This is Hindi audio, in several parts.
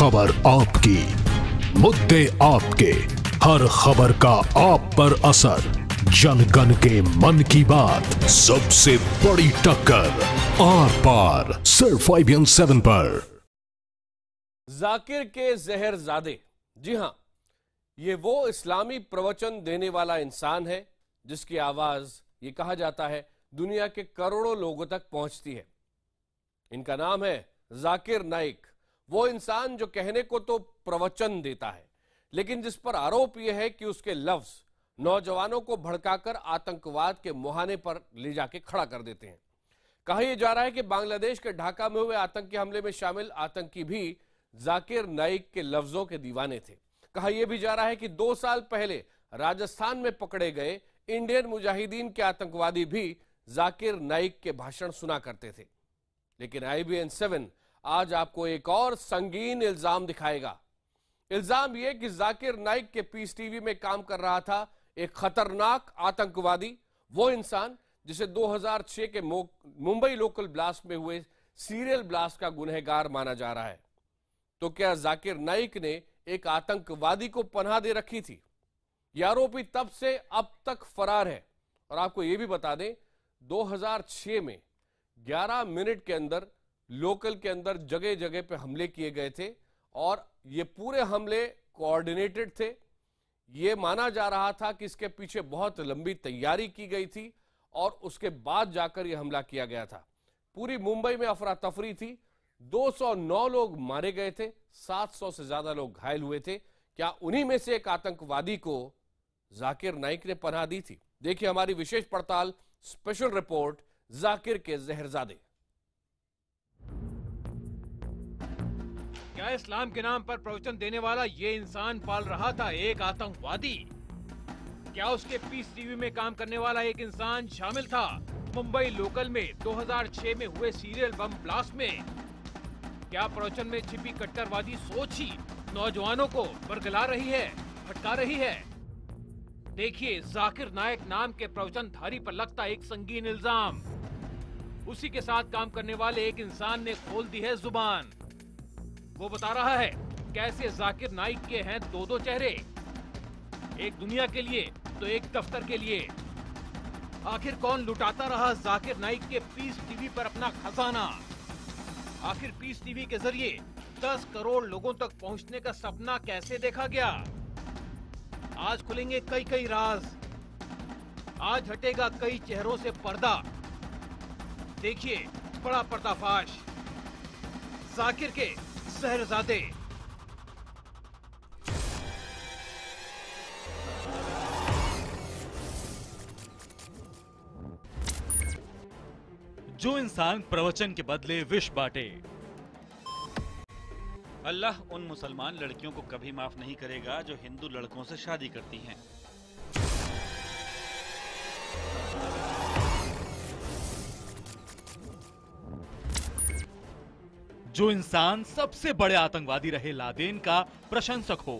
खबर आपकी, मुद्दे आपके, हर खबर का आप पर असर, जनगण के मन की बात, सबसे बड़ी टक्कर, आर पार, सिर्फ IBN7 पर। जाकिर के जहरजादे, जी हां, ये वो इस्लामी प्रवचन देने वाला इंसान है जिसकी आवाज, ये कहा जाता है, दुनिया के करोड़ों लोगों तक पहुंचती है। इनका नाम है जाकिर नाइक। वो इंसान जो कहने को तो प्रवचन देता है, लेकिन जिस पर आरोप यह है कि उसके लफ्ज नौजवानों को भड़काकर आतंकवाद के मुहाने पर ले जाके खड़ा कर देते हैं। कहा यह जा रहा है कि बांग्लादेश के ढाका में हुए आतंकी हमले में शामिल आतंकी भी जाकिर नाइक के लफ्जों के दीवाने थे। कहा यह भी जा रहा है कि 2 साल पहले राजस्थान में पकड़े गए इंडियन मुजाहिदीन के आतंकवादी भी जाकिर नाइक के भाषण सुना करते थे। लेकिन IBN7 आज आपको एक और संगीन इल्जाम दिखाएगा। इल्जाम यह कि जाकिर नाइक के पीस टीवी में काम कर रहा था एक खतरनाक आतंकवादी, वो इंसान जिसे 2006 के मुंबई लोकल ब्लास्ट में हुए सीरियल ब्लास्ट का गुनहगार माना जा रहा है। तो क्या जाकिर नाइक ने एक आतंकवादी को पनाह दे रखी थी? यह आरोपी तब से अब तक फरार है। और आपको यह भी बता दें, 2006 में 11 मिनट के अंदर लोकल के अंदर जगह जगह पे हमले किए गए थे और ये पूरे हमले कोऑर्डिनेटेड थे। ये माना जा रहा था कि इसके पीछे बहुत लंबी तैयारी की गई थी और उसके बाद जाकर यह हमला किया गया था। पूरी मुंबई में अफरा तफरी थी। 209 लोग मारे गए थे, 700 से ज्यादा लोग घायल हुए थे। क्या उन्हीं में से एक आतंकवादी को जाकिर नाइक ने पनाह दी थी? देखिए हमारी विशेष पड़ताल, स्पेशल रिपोर्ट, जाकिर के जहरजादे। क्या इस्लाम के नाम पर प्रवचन देने वाला ये इंसान पाल रहा था एक आतंकवादी? क्या उसके पीस टीवी में काम करने वाला एक इंसान शामिल था मुंबई लोकल में 2006 में हुए सीरियल बम ब्लास्ट में? क्या प्रवचन में छिपी कट्टरवादी सोच ही नौजवानों को बरगला रही है, भटका रही है? देखिए, जाकिर नाइक नाम के प्रवचनधारी पर लगता एक संगीन इल्जाम। उसी के साथ काम करने वाले एक इंसान ने खोल दी है जुबान। वो बता रहा है कैसे जाकिर नाइक के हैं 2-2 चेहरे, एक दुनिया के लिए तो एक दफ्तर के लिए। आखिर कौन लुटाता रहा जाकिर नाइक के पीस टीवी पर अपना खजाना? आखिर पीस टीवी के जरिए 10 करोड़ लोगों तक पहुंचने का सपना कैसे देखा गया? आज खुलेंगे कई राज, आज हटेगा कई चेहरों से पर्दा। देखिए बड़ा पर्दाफाश, जाकिर के जहरजादे। जो इंसान प्रवचन के बदले विष बांटे। अल्लाह उन मुसलमान लड़कियों को कभी माफ नहीं करेगा जो हिंदू लड़कों से शादी करती हैं। जो इंसान सबसे बड़े आतंकवादी रहे लादेन का प्रशंसक हो।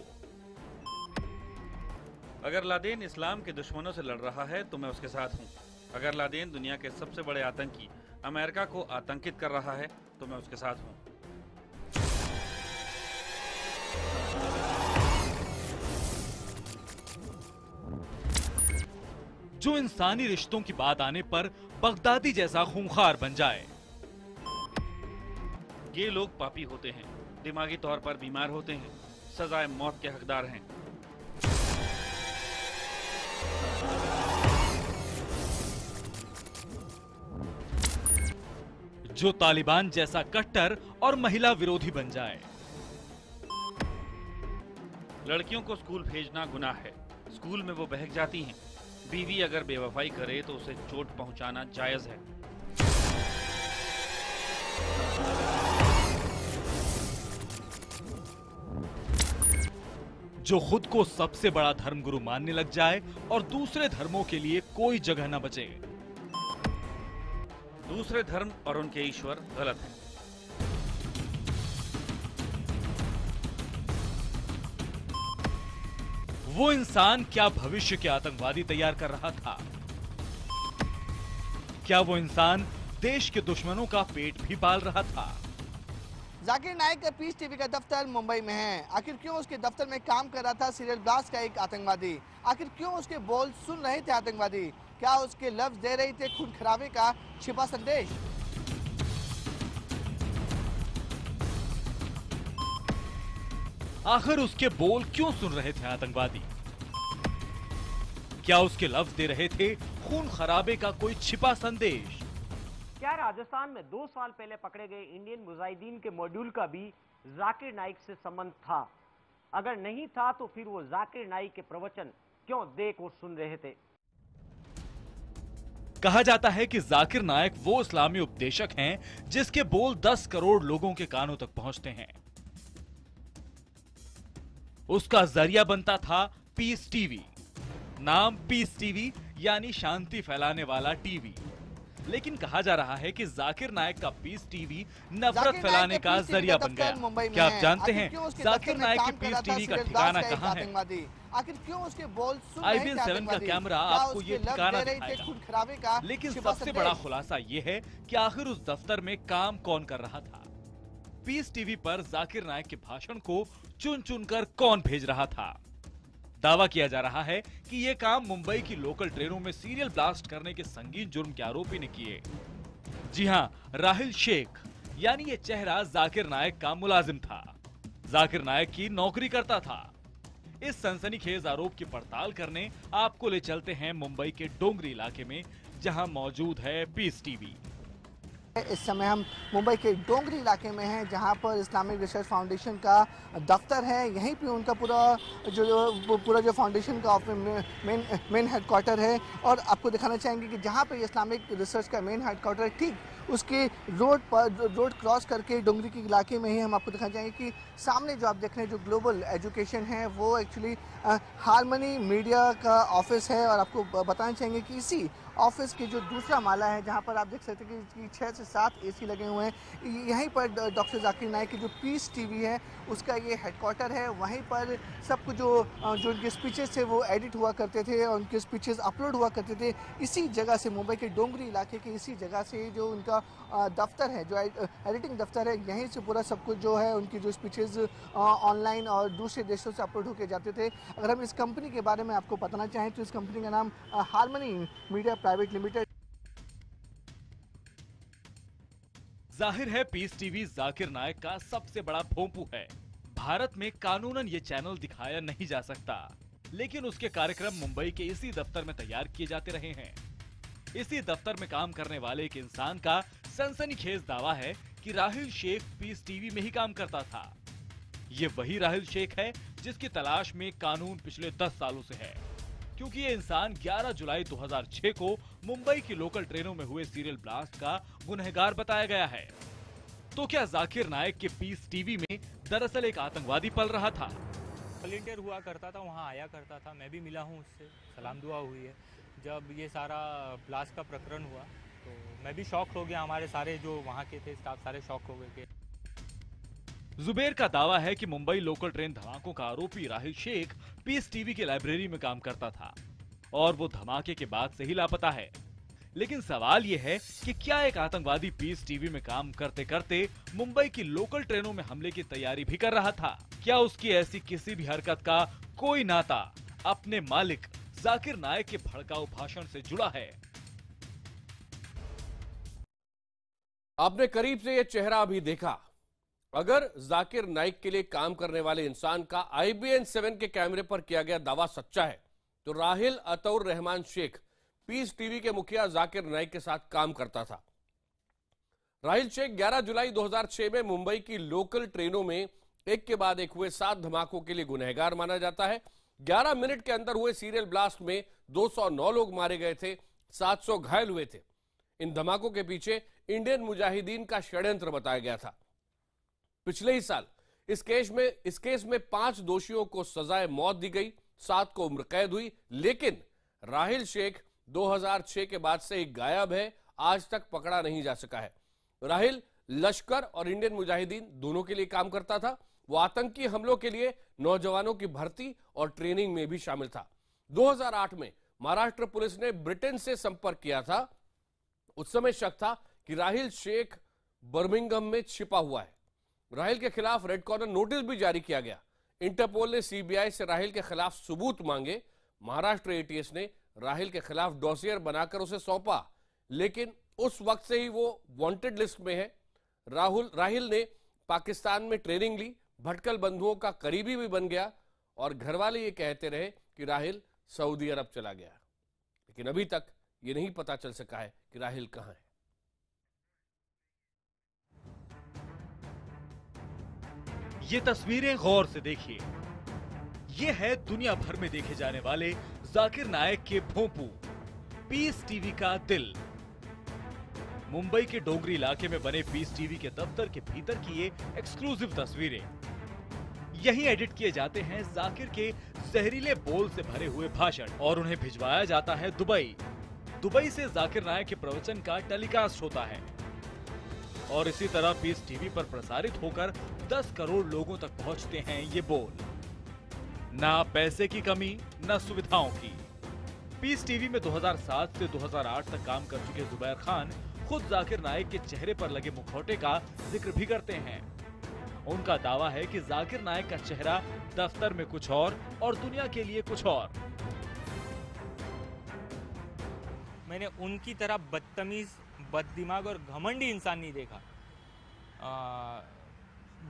अगर लादेन इस्लाम के दुश्मनों से लड़ रहा है तो मैं उसके साथ हूं। अगर लादेन दुनिया के सबसे बड़े आतंकी अमेरिका को आतंकित कर रहा है तो मैं उसके साथ हूं। जो इंसानी रिश्तों की बात आने पर बगदादी जैसा खूंखार बन जाए। ये लोग पापी होते हैं, दिमागी तौर पर बीमार होते हैं, सजाए मौत के हकदार हैं। जो तालिबान जैसा कट्टर और महिला विरोधी बन जाए। लड़कियों को स्कूल भेजना गुनाह है, स्कूल में वो बहक जाती हैं। बीवी अगर बेवफाई करे तो उसे चोट पहुंचाना जायज है। जो खुद को सबसे बड़ा धर्मगुरु मानने लग जाए और दूसरे धर्मों के लिए कोई जगह न बचे। दूसरे धर्म और उनके ईश्वर गलत है। वो इंसान क्या भविष्य के आतंकवादी तैयार कर रहा था? क्या वो इंसान देश के दुश्मनों का पेट भी पाल रहा था? जाकिर नाइक का पीस टीवी का दफ्तर मुंबई में है। आखिर क्यों उसके दफ्तर में काम कर रहा था सीरियल ब्लास्ट का एक आतंकवादी? आखिर क्यों उसके बोल सुन रहे थे आतंकवादी? क्या उसके लफ्ज दे रहे थे खून खराबे का छिपा संदेश? आखिर उसके बोल क्यों सुन रहे थे आतंकवादी? क्या उसके लफ्ज दे रहे थे खून खराबे का कोई छिपा संदेश? क्या राजस्थान में 2 साल पहले पकड़े गए इंडियन मुजाहिदीन के मॉड्यूल का भी जाकिर नाइक से संबंध था? अगर नहीं था तो फिर वो जाकिर नाइक के प्रवचन क्यों देख और सुन रहे थे? कहा जाता है कि जाकिर नाइक वो इस्लामी उपदेशक हैं जिसके बोल 10 करोड़ लोगों के कानों तक पहुंचते हैं। उसका जरिया बनता था पीस टीवी। नाम पीस टीवी यानी शांति फैलाने वाला टीवी। लेकिन कहा जा रहा है कि जाकिर नाइक का पीस टीवी नफरत फैलाने का जरिया बन गया। क्या आप जानते हैं जाकिर नाइक के पीस टीवी का ठिकाना कहाँ है? आखिर क्यों उसके बोल सुन IBN 7 का कैमरा आपको ये ठिकाना दिखाएगा। लेकिन सबसे बड़ा खुलासा ये है कि आखिर उस दफ्तर में काम कौन कर रहा था? पीस टीवी पर जाकिर नाइक के भाषण को चुन चुनकर कौन भेज रहा था? दावा किया जा रहा है कि यह काम मुंबई की लोकल ट्रेनों में सीरियल ब्लास्ट करने के संगीन जुर्म के आरोपी ने किए। जी हां, राहिल शेख यानी ये चेहरा जाकिर नाइक का मुलाजिम था। जाकिर नाइक की नौकरी करता था। इस सनसनीखेज आरोप की पड़ताल करने आपको ले चलते हैं मुंबई के डोंगरी इलाके में, जहां मौजूद है पीस टीवी। इस समय हम मुंबई के डोंगरी इलाके में हैं, जहां पर इस्लामिक रिसर्च फाउंडेशन का दफ्तर है। यहीं पे उनका पूरा जो फाउंडेशन का मेन हेडक्वार्टर है। और आपको दिखाना चाहेंगे कि जहां पे इस्लामिक रिसर्च का मेन हेडक्वार्टर है, ठीक उसके रोड क्रॉस करके डोंगरी के इलाके में ही हम आपको दिखाना चाहेंगे कि सामने जो आप देख रहे हैं जो ग्लोबल एजुकेशन है, वो एक्चुअली हारमनी मीडिया का ऑफिस है। और आपको बताना चाहेंगे कि इसी ऑफिस की जो दूसरा माला है, जहां पर आप देख सकते हैं कि 6 से 7 AC लगे हुए हैं। यहीं पर डॉक्टर जाकिर नाइक की जो पीस टीवी है उसका ये हेडक्वार्टर है। वहीं पर सब कुछ जो उनके स्पीचेस थे वो एडिट हुआ करते थे और उनके स्पीचेस अपलोड हुआ करते थे। इसी जगह से, मुंबई के डोंगरी इलाके के इसी जगह से जो उनका दफ्तर है, जो एडिटिंग दफ्तर है, यहीं से पूरा सब कुछ जो है उनकी जो स्पीचेस ऑनलाइन और दूसरे देशों से अपलोड होकर जाते थे। अगर हम इस कंपनी के बारे में आपको बताना चाहें तो इस कंपनी का नाम हारमनी मीडिया प्राइवेट लिमिटेड। जाहिर है पीस टीवी जाकिर नाइक का सबसे बड़ा भोंपू है। भारत में कानूनन ये चैनल दिखाया नहीं जा सकता, लेकिन उसके कार्यक्रम मुंबई के इसी दफ्तर में तैयार किए जाते रहे हैं। इसी दफ्तर में काम करने वाले एक इंसान का सनसनीखेज दावा है कि राहिल शेख पीस टीवी में ही काम करता था। ये वही राहिल शेख है जिसकी तलाश में कानून पिछले 10 सालों से है, क्योंकि ये इंसान 11 जुलाई 2006 को मुंबई की लोकल ट्रेनों में हुए सीरियल ब्लास्ट का गुनहगार बताया गया है। तो क्या जाकिर नाइक के पीस टीवी में दरअसल एक आतंकवादी पल रहा था? वॉलंटियर हुआ करता था, वहाँ आया करता था। मैं भी मिला हूँ उससे, सलाम दुआ हुई है। जब ये सारा ब्लास्ट का प्रकरण हुआ तो मैं भी शॉक हो गया, हमारे सारे जो वहाँ के थे स्टाफ सारे शॉक हो गए। जुबेर का दावा है कि मुंबई लोकल ट्रेन धमाकों का आरोपी राहिल शेख पीस टीवी की लाइब्रेरी में काम करता था और वो धमाके के बाद से ही लापता है। लेकिन सवाल ये है कि क्या एक आतंकवादी पीस टीवी में काम करते करते मुंबई की लोकल ट्रेनों में हमले की तैयारी भी कर रहा था? क्या उसकी ऐसी किसी भी हरकत का कोई नाता अपने मालिक जाकिर नाइक के भड़काऊ भाषण से जुड़ा है? आपने करीब से यह चेहरा अभी देखा। अगर जाकिर नाइक के लिए काम करने वाले इंसान का IBN 7 के कैमरे पर किया गया दावा सच्चा है, तो राहिल अतौर रहमान शेख पीस टीवी के मुखिया जाकिर नाइक के साथ काम करता था। राहिल शेख 11 जुलाई 2006 में मुंबई की लोकल ट्रेनों में एक के बाद एक हुए 7 धमाकों के लिए गुनहगार माना जाता है। 11 मिनट के अंदर हुए सीरियल ब्लास्ट में 209 लोग मारे गए थे, 700 घायल हुए थे। इन धमाकों के पीछे इंडियन मुजाहिदीन का षड्यंत्र बताया गया था। पिछले ही साल इस केस में 5 दोषियों को सजाए मौत दी गई, 7 को उम्र कैद हुई। लेकिन राहिल शेख 2006 के बाद से गायब है, आज तक पकड़ा नहीं जा सका है। राहिल लश्कर और इंडियन मुजाहिदीन दोनों के लिए काम करता था। वो आतंकी हमलों के लिए नौजवानों की भर्ती और ट्रेनिंग में भी शामिल था। 2008 में महाराष्ट्र पुलिस ने ब्रिटेन से संपर्क किया था। उस समय शक था कि राहिल शेख बर्मिंघम में छिपा हुआ है। राहिल के खिलाफ रेड कॉर्नर नोटिस भी जारी किया गया। इंटरपोल ने सीबीआई से राहिल के खिलाफ सबूत मांगे। महाराष्ट्र एटीएस ने राहिल के खिलाफ डॉसियर बनाकर उसे सौंपा, लेकिन उस वक्त से ही वो वांटेड लिस्ट में है। राहिल ने पाकिस्तान में ट्रेनिंग ली, भटकल बंधुओं का करीबी भी बन गया और घरवाले ये कहते रहे कि राहिल सऊदी अरब चला गया, लेकिन अभी तक ये नहीं पता चल सका है कि राहिल कहां है। ये तस्वीरें गौर से देखिए। ये है दुनिया भर में देखे जाने वाले जाकिर नायक के भोंपू, पीस टीवी का दिल। मुंबई के डोंगरी इलाके में बने पीस टीवी के दफ्तर के भीतर की ये एक्सक्लूसिव तस्वीरें। यहीं एडिट किए जाते हैं जाकिर के जहरीले बोल से भरे हुए भाषण और उन्हें भिजवाया जाता है दुबई। दुबई से जाकिर नायक के प्रवचन का टेलीकास्ट होता है और इसी तरह पीस टीवी पर प्रसारित होकर 10 करोड़ लोगों तक पहुंचते हैं ये बोल। ना पैसे की कमी, ना सुविधाओं की। पीस टीवी में 2007 से 2008 तक काम कर चुके जुबैर खान खुद जाकिर नायक के चेहरे पर लगे मुखौटे का जिक्र भी करते हैं। उनका दावा है कि जाकिर नायक का चेहरा दफ्तर में कुछ और दुनिया के लिए कुछ और। मैंने उनकी तरह बदतमीज, बददिमाग और घमंडी इंसान नहीं देखा।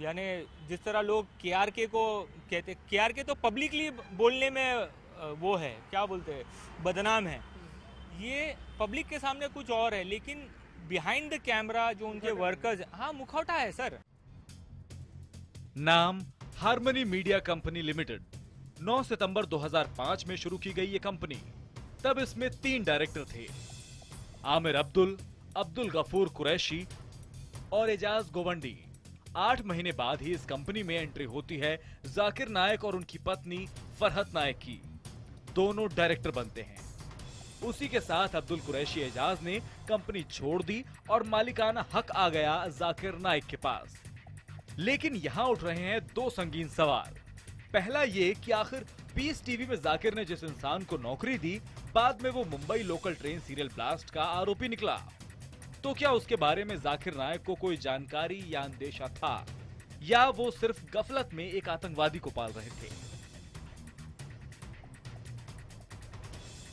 यानी जिस तरह लोग केआरके को कहते, केआरके तो पब्लिकली बोलने में वो है, क्या बोलते हैं, बदनाम है। ये पब्लिक के सामने कुछ और है, लेकिन बिहाइंड द कैमरा जो उनके वर्कर्स, हाँ मुखौटा है सर। नाम हार्मनी मीडिया कंपनी लिमिटेड। 9 सितंबर 2005 में शुरू की गई ये कंपनी। तब इसमें 3 डायरेक्टर थे, आमिर अब्दुल गफूर कुरैशी और एजाज गोवंडी। 8 महीने बाद ही इस कंपनी में एंट्री होती है जाकिर नायक और उनकी पत्नी फरहत नायक की। दोनों डायरेक्टर बनते हैं। उसी के साथ अब्दुल कुरैशी एजाज ने कंपनी छोड़ दी और मालिकाना हक आ गया जाकिर नायक के पास। लेकिन यहाँ उठ रहे हैं 2 संगीन सवाल। पहला ये कि आखिर पीस टीवी में जाकिर ने जिस इंसान को नौकरी दी, बाद में वो Mumbai local train serial blast का आरोपी निकला, तो क्या उसके बारे में जाकिर नायक को कोई जानकारी या अंदेशा था, या वो सिर्फ गफलत में एक आतंकवादी को पाल रहे थे?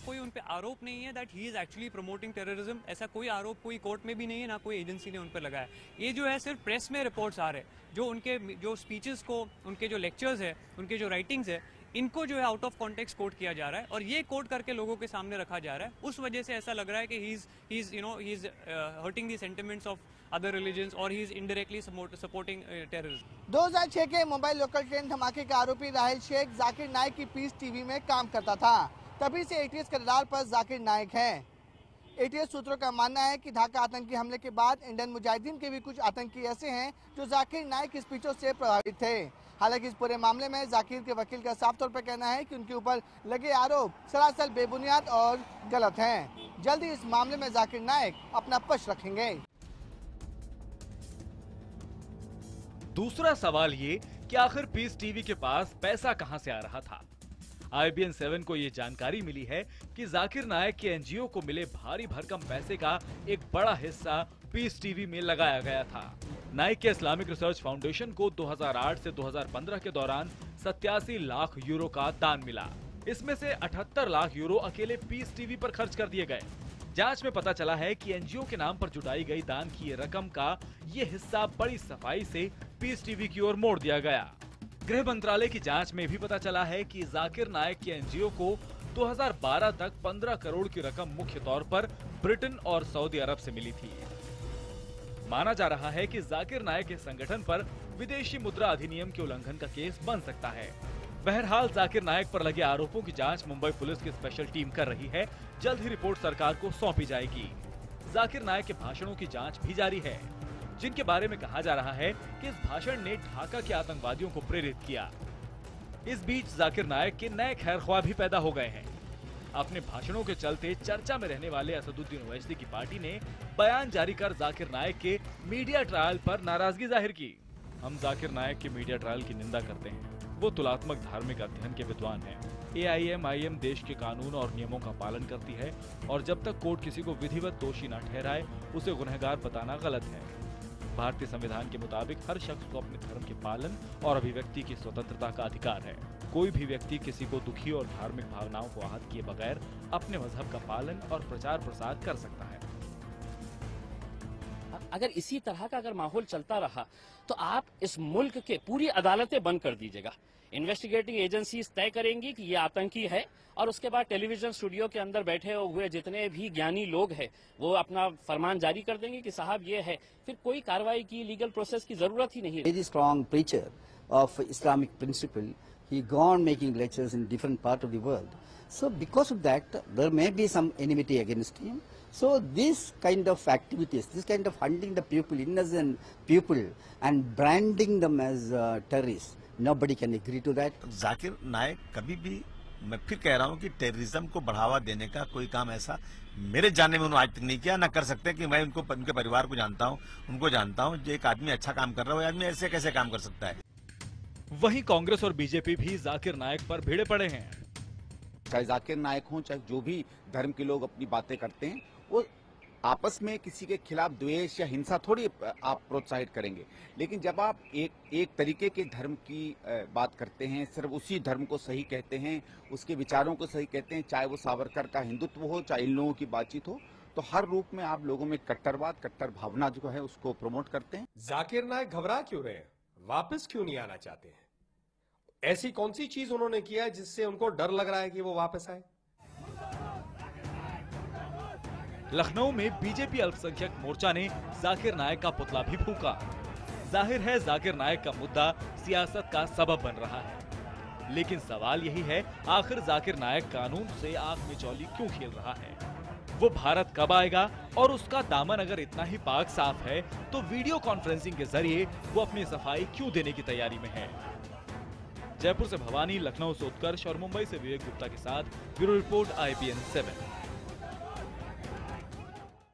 कोई उन पे आरोप नहीं है that he is actually promoting terrorism. ऐसा कोई आरोप कोई कोर्ट में भी नहीं है, ना कोई एजेंसी ने उन पर लगाया। ये जो है सिर्फ प्रेस में रिपोर्ट्स आ रहे हैं, जो उनके जो स्पीचेस को, उनके जो लेक्चर्स है, उनके जो राइटिंग्स है, इनको जो है आउट ऑफ कॉन्टेक्स्ट कोट किया जा रहा है और ये कोट करके लोगों के सामने रखा जा रहा है। उस वजह से ऐसा लग रहा है कि he is hurting the sentiments of other religions और he is indirectly supporting terrorism. 2006 के मुंबई लोकल ट्रेन धमाके का आरोपी राहिल शेख जाकिर नायक की पीस टीवी में काम करता था। तभी से एटीएस के रडार पर जाकिर नायक है। एटीएस सूत्रों का मानना है कि ढाका आतंकी हमले के बाद इंडियन मुजाहिदीन के भी कुछ आतंकी ऐसे हैं जो जाकिर नायक की स्पीचों से प्रभावित थे। हालांकि इस पूरे मामले में जाकिर के वकील का साफ तौर पर कहना है कि उनके ऊपर लगे आरोप सरासर बेबुनियाद और गलत हैं। जल्दी इस मामले में जाकिर नायक अपना पक्ष रखेंगे। दूसरा सवाल ये कि आखिर पीस टीवी के पास पैसा कहां से आ रहा था। IBN 7 को ये जानकारी मिली है कि जाकिर नायक के एनजीओ को मिले भारी भरकम पैसे का एक बड़ा हिस्सा पीस टीवी में लगाया गया था। नायक के इस्लामिक रिसर्च फाउंडेशन को 2008 से 2015 के दौरान 87 लाख यूरो का दान मिला। इसमें से 78 लाख यूरो अकेले पीस टीवी पर खर्च कर दिए गए। जांच में पता चला है कि एनजीओ के नाम पर जुटाई गई दान की ये रकम का ये हिस्सा बड़ी सफाई से पीस टीवी की ओर मोड़ दिया गया। गृह मंत्रालय की जांच में भी पता चला है कि जाकिर नायक के एनजीओ को 2012 तक 15 करोड़ की रकम मुख्य तौर पर ब्रिटेन और सऊदी अरब से मिली थी। माना जा रहा है कि जाकिर नायक के संगठन पर विदेशी मुद्रा अधिनियम के उल्लंघन का केस बन सकता है। बहरहाल जाकिर नायक पर लगे आरोपों की जांच मुंबई पुलिस की स्पेशल टीम कर रही है। जल्द ही रिपोर्ट सरकार को सौंपी जाएगी। जाकिर नायक के भाषणों की जांच भी जारी है, जिनके बारे में कहा जा रहा है कि इस भाषण ने ढाका के आतंकवादियों को प्रेरित किया। इस बीच जाकिर नायक के नए खैरख्वाह भी पैदा हो गए हैं। अपने भाषणों के चलते चर्चा में रहने वाले असदुद्दीन ओवैसी की पार्टी ने बयान जारी कर जाकिर नायक के मीडिया ट्रायल पर नाराजगी जाहिर की। हम जाकिर नायक के मीडिया ट्रायल की निंदा करते हैं। वो तुलात्मक धार्मिक अध्ययन के विद्वान हैं। AIM देश के कानून और नियमों का पालन करती है और जब तक कोर्ट किसी को विधिवत दोषी न ठहराए उसे गुनहगार बताना गलत है। भारतीय संविधान के मुताबिक हर शख्स को अपने धर्म के पालन और अभिव्यक्ति की स्वतंत्रता का अधिकार है। कोई भी व्यक्ति किसी को दुखी और धार्मिक भावनाओं को आहत किए बगैर अपने मजहब का पालन और प्रचार प्रसार कर सकता है। अगर इसी तरह का अगर माहौल चलता रहा तो आप इस मुल्क के पूरी अदालतें बंद कर दीजिएगा। इन्वेस्टिगेटिंग एजेंसीज तय करेंगी कि ये आतंकी है और उसके बाद टेलीविजन स्टूडियो के अंदर बैठे हुए जितने भी ज्ञानी लोग हैं वो अपना फरमान जारी कर देंगे कि साहब ये है, फिर कोई कार्रवाई की लीगल प्रोसेस की जरूरत ही नहीं है। Very strong preacher of Islamic principle, he gone making lectures in different part of the world. So because of that, there may be some enmity against him. So this kind of activities, this kind of hunting the people, innocent people, and branding them as terrorists, nobody can agree to that. Zakir नायक कभी भी, मैं फिर कह रहा हूँ कि टेररिज्म को बढ़ावा देने का कोई काम ऐसा मेरे जानने में उन्होंने आज तक नहीं किया, ना कर सकते। कि मैं उनके परिवार को जानता हूँ, उनको जानता हूँ। जो एक आदमी अच्छा काम कर रहा है, वो आदमी ऐसे कैसे काम कर सकता है। वहीं कांग्रेस और बीजेपी भी जाकिर नायक पर भिड़े पड़े हैं। चाहे जाकिर नायक हो, चाहे जो भी धर्म के लोग अपनी बातें करते हैं, वो आपस में किसी के खिलाफ द्वेष या हिंसा थोड़ी आप प्रोत्साहित करेंगे। लेकिन जब आप एक तरीके के धर्म की बात करते हैं, सिर्फ उसी धर्म को सही कहते हैं, उसके विचारों को सही कहते हैं, चाहे वो सावरकर का हिंदुत्व हो, चाहे इन लोगों की बातचीत हो, तो हर रूप में आप लोगों में कट्टरवाद, कट्टर भावना जो है उसको प्रमोट करते हैं। जाकिर नायक घबरा क्यों रहे हैं? वापस क्यों नहीं आना चाहते हैं? ऐसी कौन सी चीज उन्होंने किया है जिससे उनको डर लग रहा है कि वो वापस आए? लखनऊ में बीजेपी अल्पसंख्यक मोर्चा ने जाकिर नायक का पुतला भी फूंका। जाहिर है जाकिर नायक का मुद्दा सियासत का सबब बन रहा है, लेकिन सवाल यही है, आखिर जाकिर नायक कानून से आंख में चौली क्यों खेल रहा है? वो भारत कब आएगा? और उसका दामन अगर इतना ही पाक साफ है तो वीडियो कॉन्फ्रेंसिंग के जरिए वो अपनी सफाई क्यों देने की तैयारी में है? जयपुर से भवानी, लखनऊ से उत्कर्ष और मुंबई से विवेक गुप्ता के साथ ब्यूरो रिपोर्ट IPN 7।